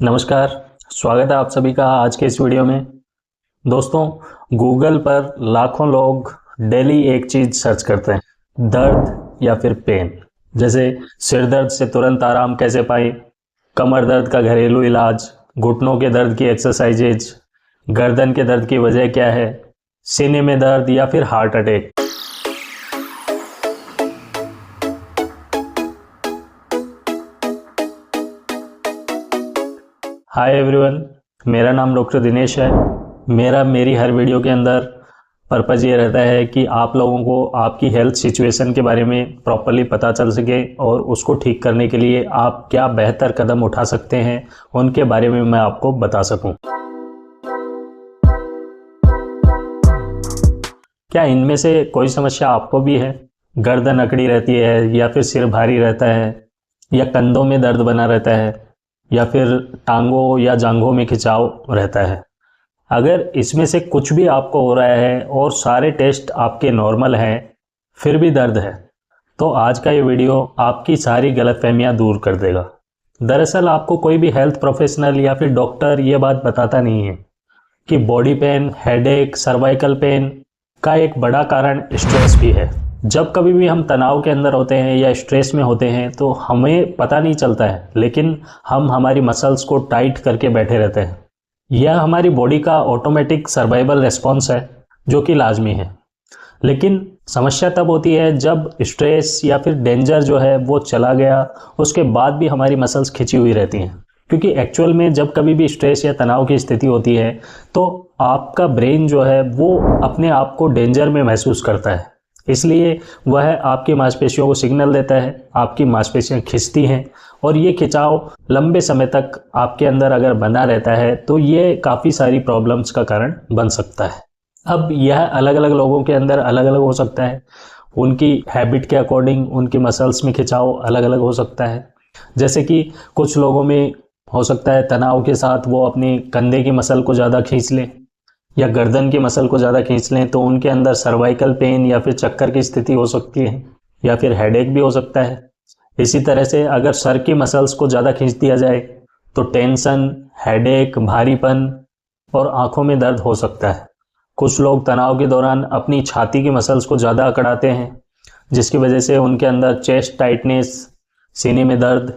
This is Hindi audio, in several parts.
नमस्कार। स्वागत है आप सभी का आज के इस वीडियो में। दोस्तों, गूगल पर लाखों लोग डेली एक चीज़ सर्च करते हैं, दर्द या फिर पेन। जैसे सिर दर्द से तुरंत आराम कैसे पाएं, कमर दर्द का घरेलू इलाज, घुटनों के दर्द की एक्सरसाइजेज, गर्दन के दर्द की वजह क्या है, सीने में दर्द या फिर हार्ट अटैक। हाय एवरीवन, मेरा नाम डॉक्टर दिनेश है। मेरी हर वीडियो के अंदर पर्पज़ ये रहता है कि आप लोगों को आपकी हेल्थ सिचुएशन के बारे में प्रॉपरली पता चल सके और उसको ठीक करने के लिए आप क्या बेहतर कदम उठा सकते हैं उनके बारे में मैं आपको बता सकूं। क्या इनमें से कोई समस्या आपको भी है? गर्दन अकड़ी रहती है या फिर सिर भारी रहता है या कंधों में दर्द बना रहता है या फिर टांगों या जांघों में खिंचाव रहता है? अगर इसमें से कुछ भी आपको हो रहा है और सारे टेस्ट आपके नॉर्मल हैं फिर भी दर्द है, तो आज का ये वीडियो आपकी सारी गलतफहमियां दूर कर देगा। दरअसल आपको कोई भी हेल्थ प्रोफेशनल या फिर डॉक्टर ये बात बताता नहीं है कि body pain, headache, cervical pain का एक बड़ा कारण स्ट्रेस भी है। जब कभी भी हम तनाव के अंदर होते हैं या स्ट्रेस में होते हैं तो हमें पता नहीं चलता है, लेकिन हम हमारी मसल्स को टाइट करके बैठे रहते हैं। यह हमारी बॉडी का ऑटोमेटिक सर्वाइवल रिस्पॉन्स है जो कि लाजमी है। लेकिन समस्या तब होती है जब स्ट्रेस या फिर डेंजर जो है वो चला गया, उसके बाद भी हमारी मसल्स खिंची हुई रहती हैं। क्योंकि एक्चुअल में जब कभी भी स्ट्रेस या तनाव की स्थिति होती है तो आपका ब्रेन जो है वो अपने आप को डेंजर में महसूस करता है, इसलिए वह आपकी मांसपेशियों को सिग्नल देता है, आपकी मांसपेशियां खिंचती हैं और ये खिंचाव लंबे समय तक आपके अंदर अगर बना रहता है तो ये काफ़ी सारी प्रॉब्लम्स का कारण बन सकता है। अब यह अलग अलग लोगों के अंदर अलग अलग हो सकता है, उनकी हैबिट के अकॉर्डिंग उनकी मसल्स में खिंचाव अलग अलग हो सकता है। जैसे कि कुछ लोगों में हो सकता है तनाव के साथ वो अपनी कंधे की मसल को ज़्यादा खींच लें या गर्दन की मसल को ज़्यादा खींच लें तो उनके अंदर सर्वाइकल पेन या फिर चक्कर की स्थिति हो सकती है या फिर हेडेक भी हो सकता है। इसी तरह से अगर सर की मसल्स को ज़्यादा खींच दिया जाए तो टेंशन, हेडेक, भारीपन और आंखों में दर्द हो सकता है। कुछ लोग तनाव के दौरान अपनी छाती की मसल्स को ज़्यादा अकड़ाते हैं जिसकी वजह से उनके अंदर चेस्ट टाइटनेस, सीने में दर्द,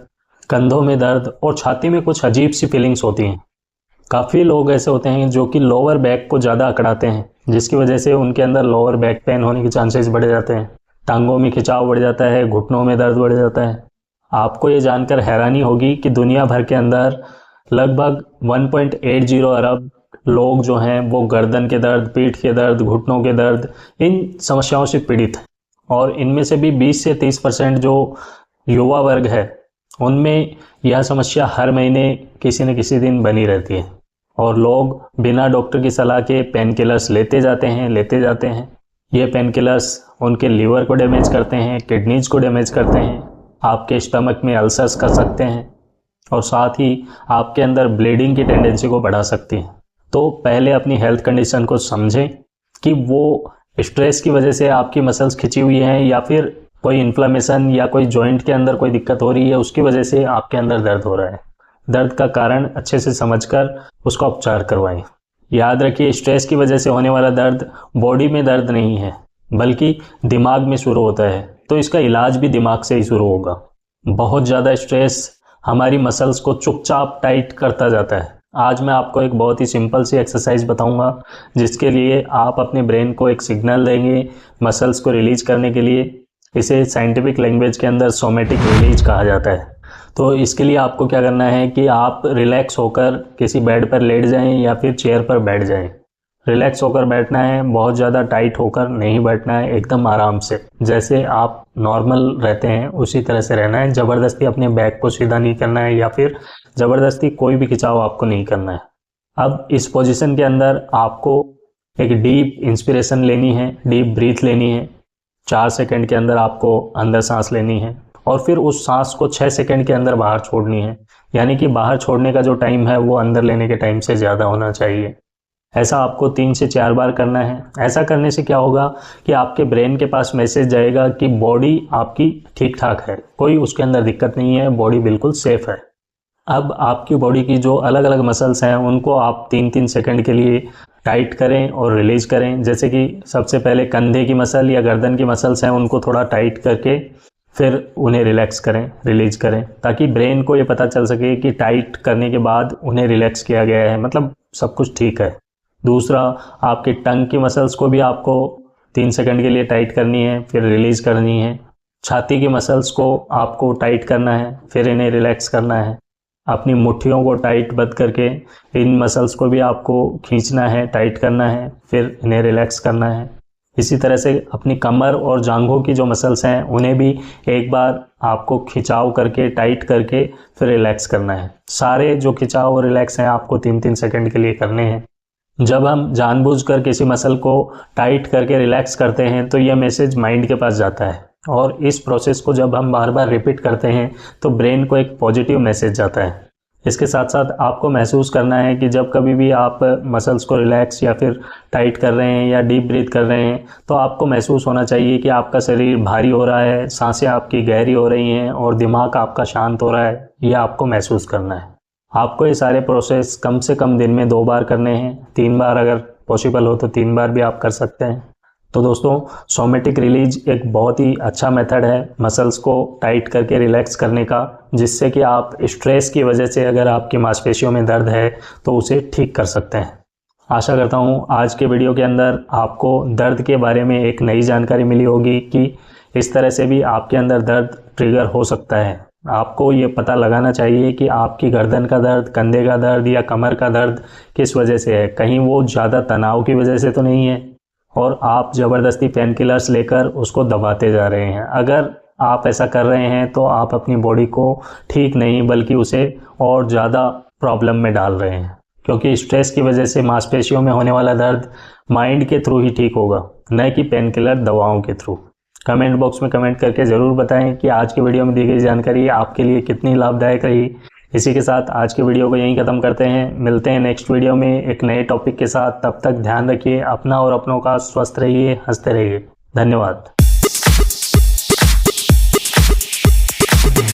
कंधों में दर्द और छाती में कुछ अजीब सी फीलिंग्स होती हैं। काफ़ी लोग ऐसे होते हैं जो कि लोअर बैक को ज़्यादा अकड़ाते हैं जिसकी वजह से उनके अंदर लोअर बैक पेन होने के चांसेस बढ़ जाते हैं, टांगों में खिंचाव बढ़ जाता है, घुटनों में दर्द बढ़ जाता है। आपको ये जानकर हैरानी होगी कि दुनिया भर के अंदर लगभग 1.80 अरब लोग जो हैं वो गर्दन के दर्द, पीठ के दर्द, घुटनों के दर्द, इन समस्याओं से पीड़ित हैं। और इनमें से भी 20 से 30% जो युवा वर्ग है उनमें यह समस्या हर महीने किसी न किसी दिन बनी रहती है और लोग बिना डॉक्टर की सलाह के पेन किलर्स लेते जाते हैं। ये पेन किलर्स उनके लीवर को डैमेज करते हैं, किडनीज को डैमेज करते हैं, आपके स्टमक में अल्सर्स कर सकते हैं और साथ ही आपके अंदर ब्लीडिंग की टेंडेंसी को बढ़ा सकती हैं। तो पहले अपनी हेल्थ कंडीशन को समझें कि वो स्ट्रेस की वजह से आपकी मसल्स खिंची हुई हैं या फिर कोई इन्फ्लेमेशन या कोई जॉइंट के अंदर कोई दिक्कत हो रही है, उसकी वजह से आपके अंदर दर्द हो रहा है। दर्द का कारण अच्छे से समझकर उसका उपचार करवाएं। याद रखिए, स्ट्रेस की वजह से होने वाला दर्द बॉडी में दर्द नहीं है बल्कि दिमाग में शुरू होता है, तो इसका इलाज भी दिमाग से ही शुरू होगा। बहुत ज़्यादा स्ट्रेस हमारी मसल्स को चुपचाप टाइट करता जाता है। आज मैं आपको एक बहुत ही सिंपल सी एक्सरसाइज बताऊंगा जिसके लिए आप अपने ब्रेन को एक सिग्नल देंगे मसल्स को रिलीज करने के लिए। इसे साइंटिफिक लैंग्वेज के अंदर सोमैटिक रिलीज कहा जाता है। तो इसके लिए आपको क्या करना है कि आप रिलैक्स होकर किसी बेड पर लेट जाएं या फिर चेयर पर बैठ जाएं। रिलैक्स होकर बैठना है, बहुत ज़्यादा टाइट होकर नहीं बैठना है, एकदम आराम से जैसे आप नॉर्मल रहते हैं उसी तरह से रहना है। ज़बरदस्ती अपने बैक को सीधा नहीं करना है या फिर ज़बरदस्ती कोई भी खिंचाव आपको नहीं करना है। अब इस पोजीशन के अंदर आपको एक डीप इंस्पिरेशन लेनी है, डीप ब्रीथ लेनी है। 4 सेकंड के अंदर आपको अंदर सांस लेनी है और फिर उस सांस को 6 सेकंड के अंदर बाहर छोड़नी है। यानी कि बाहर छोड़ने का जो टाइम है वो अंदर लेने के टाइम से ज़्यादा होना चाहिए। ऐसा आपको 3 से 4 बार करना है। ऐसा करने से क्या होगा कि आपके ब्रेन के पास मैसेज जाएगा कि बॉडी आपकी ठीक ठाक है, कोई उसके अंदर दिक्कत नहीं है, बॉडी बिल्कुल सेफ है। अब आपकी बॉडी की जो अलग अलग मसल्स हैं उनको आप 3-3 सेकंड के लिए टाइट करें और रिलीज करें। जैसे कि सबसे पहले कंधे की मसल या गर्दन की मसल्स हैं उनको थोड़ा टाइट करके फिर उन्हें रिलैक्स करें, रिलीज करें, ताकि ब्रेन को ये पता चल सके कि टाइट करने के बाद उन्हें रिलैक्स किया गया है, मतलब सब कुछ ठीक है। दूसरा, आपकी टंग की मसल्स को भी आपको 3 सेकंड के लिए टाइट करनी है, फिर रिलीज करनी है। छाती की मसल्स को आपको टाइट करना है, फिर इन्हें रिलैक्स करना है। अपनी मुट्ठियों को टाइट बंद करके इन मसल्स को भी आपको खींचना है, टाइट करना है, फिर इन्हें रिलैक्स करना है। इसी तरह से अपनी कमर और जांघों की जो मसल्स हैं उन्हें भी एक बार आपको खिंचाव करके, टाइट करके फिर रिलैक्स करना है। सारे जो खिंचाव और रिलैक्स हैं आपको 3-3 सेकंड के लिए करने हैं। जब हम जानबूझकर किसी मसल को टाइट करके रिलैक्स करते हैं तो यह मैसेज माइंड के पास जाता है, और इस प्रोसेस को जब हम बार बार रिपीट करते हैं तो ब्रेन को एक पॉजिटिव मैसेज जाता है। इसके साथ साथ आपको महसूस करना है कि जब कभी भी आप मसल्स को रिलैक्स या फिर टाइट कर रहे हैं या डीप ब्रीथ कर रहे हैं तो आपको महसूस होना चाहिए कि आपका शरीर भारी हो रहा है, सांसें आपकी गहरी हो रही हैं और दिमाग आपका शांत हो रहा है। यह आपको महसूस करना है। आपको ये सारे प्रोसेस कम से कम दिन में 2 बार करने हैं। 3 बार अगर पॉसिबल हो तो 3 बार भी आप कर सकते हैं। तो दोस्तों, सोमेटिक रिलीज एक बहुत ही अच्छा मेथड है मसल्स को टाइट करके रिलैक्स करने का, जिससे कि आप स्ट्रेस की वजह से अगर आपकी मांसपेशियों में दर्द है तो उसे ठीक कर सकते हैं। आशा करता हूँ आज के वीडियो के अंदर आपको दर्द के बारे में एक नई जानकारी मिली होगी कि इस तरह से भी आपके अंदर दर्द ट्रिगर हो सकता है। आपको ये पता लगाना चाहिए कि आपकी गर्दन का दर्द, कंधे का दर्द या कमर का दर्द किस वजह से है। कहीं वो ज़्यादा तनाव की वजह से तो नहीं है और आप ज़बरदस्ती पेन किलर्स लेकर उसको दबाते जा रहे हैं। अगर आप ऐसा कर रहे हैं तो आप अपनी बॉडी को ठीक नहीं बल्कि उसे और ज़्यादा प्रॉब्लम में डाल रहे हैं, क्योंकि स्ट्रेस की वजह से मांसपेशियों में होने वाला दर्द माइंड के थ्रू ही ठीक होगा, न कि पेन किलर दवाओं के थ्रू। कमेंट बॉक्स में कमेंट करके ज़रूर बताएं कि आज की वीडियो में दी गई जानकारी आपके लिए कितनी लाभदायक रही। इसी के साथ आज के वीडियो को यहीं ख़त्म करते हैं। मिलते हैं नेक्स्ट वीडियो में एक नए टॉपिक के साथ। तब तक ध्यान रखिए अपना और अपनों का। स्वस्थ रहिए, हंसते रहिए। धन्यवाद।